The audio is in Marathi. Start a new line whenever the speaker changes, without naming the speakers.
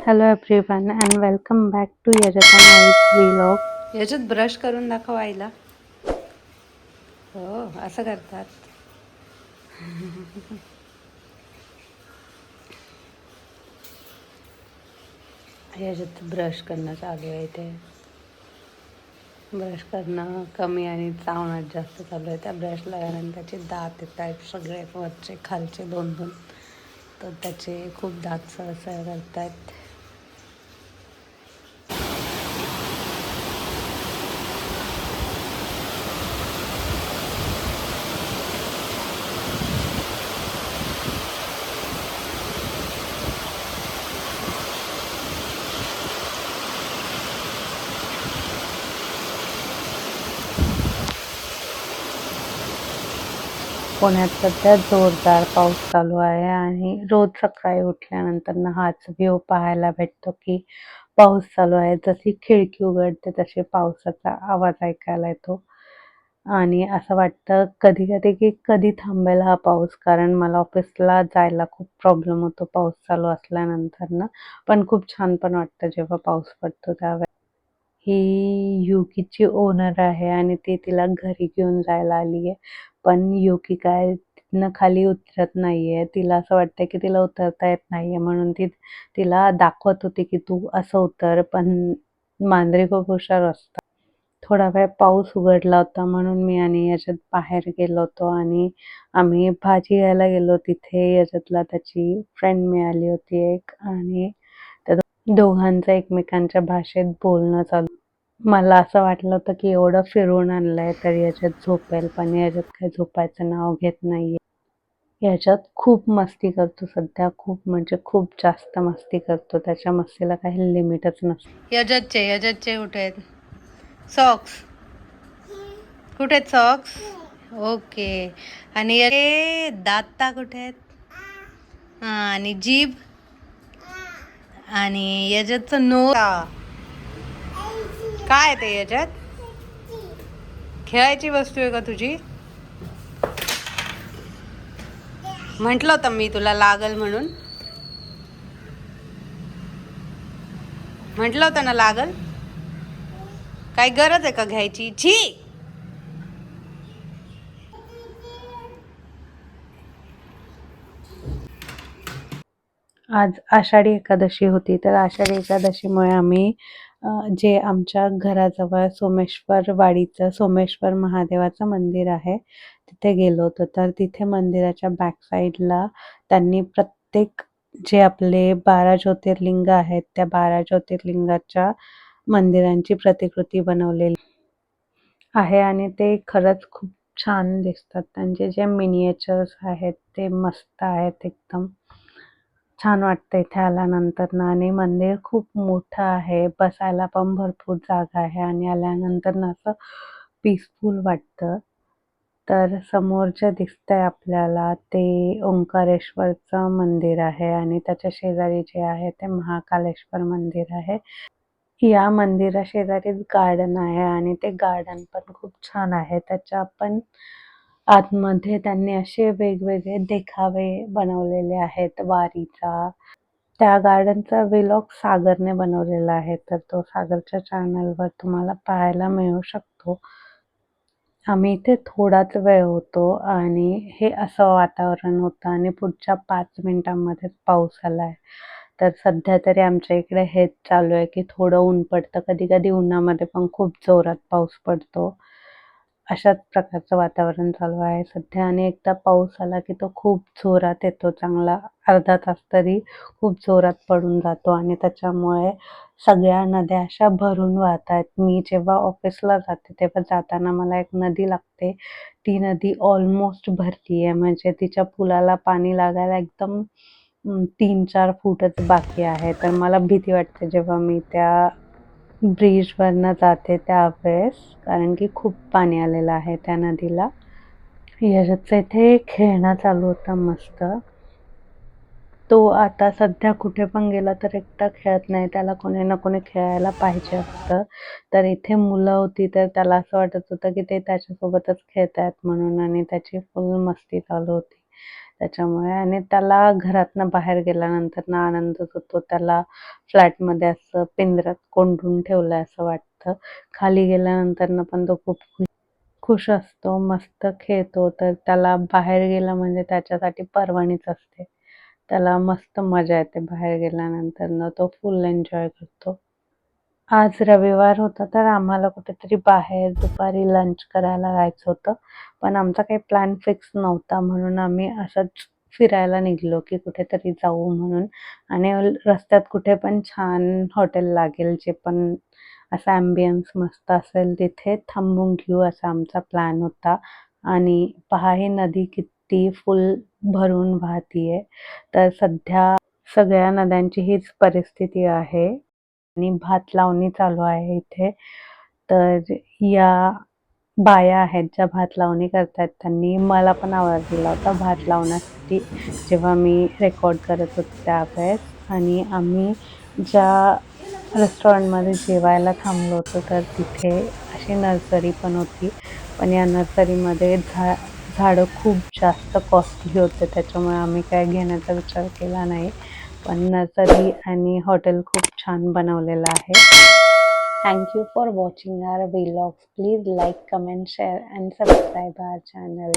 Hello everyone and welcome back to Yajata Night Vlog. याच्यात ब्रश करून दाखव आईला. हो असं करतात. याच्यात ब्रश करणं चालू आहे. ते ब्रश करणं कमी आणि चावण्यात जास्त चालू आहे. त्या ब्रश लागल्यानंतर त्याचे दात येत आहेत सगळे वरचे खालचे दोन दोन, तर त्याचे खूप दात सळसळ करत आहेत. पुण्यात सध्या जोरदार पाऊस चालू आहे आणि रोज सकाळी उठल्यानंतर हाच व्ह्यू पाहायला भेटतो की पाऊस चालू आहे. जशी खिडकी उघडते तसे पावसाचा आवाज ऐकायला येतो आणि असं वाटतं कधी कधी की कधी थांबेल हा पाऊस, कारण मला ऑफिसला जायला खूप प्रॉब्लेम होतो पाऊस चालू असल्यानंतर ना. पण खूप छान पण वाटतं जेव्हा पाऊस पडतो त्यावेळेस. ही युकीची ओनर आहे आणि ती तिला घरी घेऊन जायला आली आहे. पण युकी काय तिथनं खाली उतरत नाहीये. तिला असं वाटतंय की तिला उतरता येत नाहीये, म्हणून ती तिला दाखवत होती की तू असं उतर. पण मांजरी खूप हुशार असतात. थोडा वेळ पाऊस उघडला होता म्हणून मी आणि याच्यात बाहेर गेलो होतो आणि आम्ही भाजी घ्यायला गेलो. तिथे याच्यातला त्याची फ्रेंड मिळाली होती एक आणि त्या दोघांचं एकमेकांच्या भाषेत बोलणं चालू. मला असं वाटलं होतं की एवढं फिरवून आणलंय तर याच्यात झोपेल, पण याच्यात काही झोपायचं नाव घेत नाहीये. याच्यात खूप मस्ती करतो सध्या, खूप म्हणजे खूप जास्त मस्ती करतो. त्याच्या मस्तीला काही लिमिटच नसतं. यजतचे कुठे आहेत सॉक्स? कुठे आहेत सॉक्स? ओके. आणि दाता कुठे आहेत? हा, आणि जीभ आणि याच्यातचं नो काय ते याच्यात खेळायची वस्तू आहे का तुझी? म्हटलं होतं मी तुला लागल म्हणून. म्हटलं होतं ना लागल. काही गरज आहे का घ्यायची? छी. आज आषाढी एकादशी होती, तर आषाढी एकादशीमुळे आम्ही जे आमच्या घराजवळ सोमेश्वर वाडीचं सोमेश्वर महादेवाचं मंदिर आहे तिथे गेलो होतो. तर तिथे मंदिराच्या बॅक साईडला त्यांनी प्रत्येक जे आपले 12 ज्योतिर्लिंग आहेत त्या 12 ज्योतिर्लिंगाच्या मंदिरांची प्रतिकृती बनवलेली आहे आणि ते खरंच खूप छान दिसतात. त्यांचे जे मिनिएचर्स आहेत ते मस्त आहेत एकदम. छान वाटतं इथे आल्यानंतर ना. आणि मंदिर खूप मोठं आहे, बसायला पण भरपूर जागा आहे आणि आल्यानंतर ना असं पीसफुल वाटतं. तर समोर जे दिसतंय आपल्याला ते ओंकारेश्वरचं मंदिर आहे आणि त्याच्या शेजारी जे आहे ते महाकालेश्वर मंदिर आहे. या मंदिरा शेजारीच गार्डन आहे आणि ते गार्डन पण खूप छान आहे. त्याच्या पण आतमध्ये त्यांनी असे वेगवेगळे देखावे बनवलेले आहेत वारीचा. त्या गार्डनचा व्लॉग सागरने बनवलेला आहे, तर तो सागरच्या चॅनलवर तुम्हाला पाहायला मिळू शकतो. आम्ही इथे थोडाच वेळ होतो आणि हे असं वातावरण होतं आणि पुढच्या 5 मिनिटांमध्येच पाऊस आलाय. तर सध्या तरी आमच्या इकडे हेच चालू आहे की थोडं ऊन पडतं, कधी कधी उन्हामध्ये पण खूप जोरात पाऊस पडतो. अशाच प्रकारचं वातावरण चालू आहे सध्या. आणि एकदा पाऊस आला की तो खूप जोरात येतो, चांगला अर्धा तास तरी खूप जोरात पडून जातो आणि त्याच्यामुळे सगळ्या नद्या अशा भरून वाहत आहेत. मी जेव्हा ऑफिसला जाते तेव्हा जाताना मला एक नदी लागते. ती नदी ऑलमोस्ट भरली आहे, म्हणजे तिच्या पुलाला पाणी लागायला एकदम 3-4 फूटच बाकी आहे. तर मला भीती वाटते जेव्हा मी त्या ब्रिजवरनं जाते त्यावेळेस, कारण की खूप पाणी आलेलं आहे त्या नदीला. यशचं इथे खेळणं चालू होतं मस्त. तो आता सध्या कुठे पण गेला तर एकटा खेळत नाही, त्याला कोणी ना कोणी खेळायला पाहिजे असतं. तर इथे मुलं होती तर त्याला असं वाटत होतं की ते त्याच्यासोबतच खेळतायत म्हणून आणि त्याची फुल मस्ती चालू होती. त्याच्यामुळे. आणि त्याला घरातनं बाहेर गेल्यानंतर ना आनंदच होतो. त्याला फ्लॅटमध्ये असं पिंजऱ्यात कोंडून ठेवलंय असं वाटतं. खाली गेल्यानंतर ना पण तो खूप खुश असतो, मस्त खेळतो. तर त्याला बाहेर गेलं म्हणजे त्याच्यासाठी पर्वणीच असते. त्याला मस्त मजा येते बाहेर गेल्यानंतर ना, तो फुल एन्जॉय करतो. आज रविवार होता तर आम्हाला कुठेतरी बाहेर दुपारी लंच करायला जायचं होतं. पण आमचा काही प्लॅन फिक्स नव्हता म्हणून आम्ही असंच फिरायला निघालो, की कुठेतरी जाऊ म्हणून. आणि रस्त्यात कुठे पण छान हॉटेल लागेल, जे पण असा ॲम्बियन्स मस्त असेल तिथे थांबून घेऊ असा आमचा प्लॅन होता. आणि पहा ही नदी किती फुल भरून वाहतीये. तर सध्या सगळ्या नद्यांची हीच परिस्थिती आहे. आणि भात लावणी चालू आहे इथे. तर या बाया आहेत ज्या भात लावणी करतायत, त्यांनी मला पण आवाज दिला होता भात लावण्यासाठी, जेव्हा मी रेकॉर्ड करत होते त्यावेळेस. आणि आम्ही ज्या रेस्टॉरंटमध्ये जेवायला थांबलो होतो तर तिथे अशी नर्सरी पण होती. पण या नर्सरीमध्ये झाडं खूप जास्त कॉस्टली होते, त्याच्यामुळे आम्ही काय घेण्याचा विचार केला नाही. पण नर्सरी आणि हॉटेल खूप छान बनवलेलं आहे. Thank you for watching our vlogs. Please like, comment, share and subscribe our channel.